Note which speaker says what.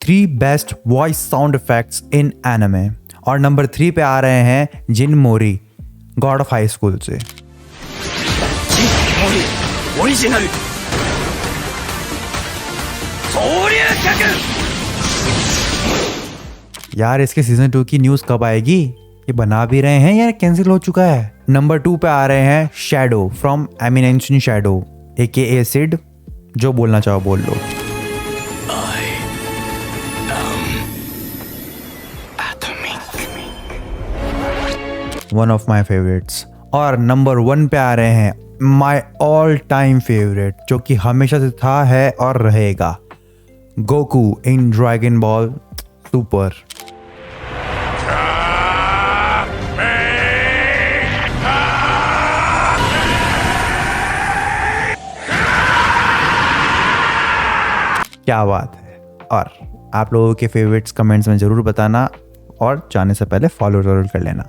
Speaker 1: 3 best voice sound effects इन anime. और number 3 पे आ रहे हैं जिन मोरी, गॉड ऑफ हाई स्कूल से।
Speaker 2: ओरिजिनल
Speaker 1: यार इसके सीजन 2 की न्यूज़ कब आएगी? ये बना भी रहे हैं या कैंसिल हो चुका है? नंबर 2 पे आ रहे हैं shadow from Emination shadow AKA Sid. जो बोलना चाहो बोल लो। One of my favourites. और नंबर 1 पे आ रहे हैं माई ऑल टाइम फेवरेट, जो कि हमेशा से था, है और रहेगा, गोकू इन ड्रैगन बॉल सुपर। क्या बात है। और आप लोगों के फेवरेट्स कमेंट्स में ज़रूर बताना और जाने से पहले फॉलो ज़रूर कर लेना।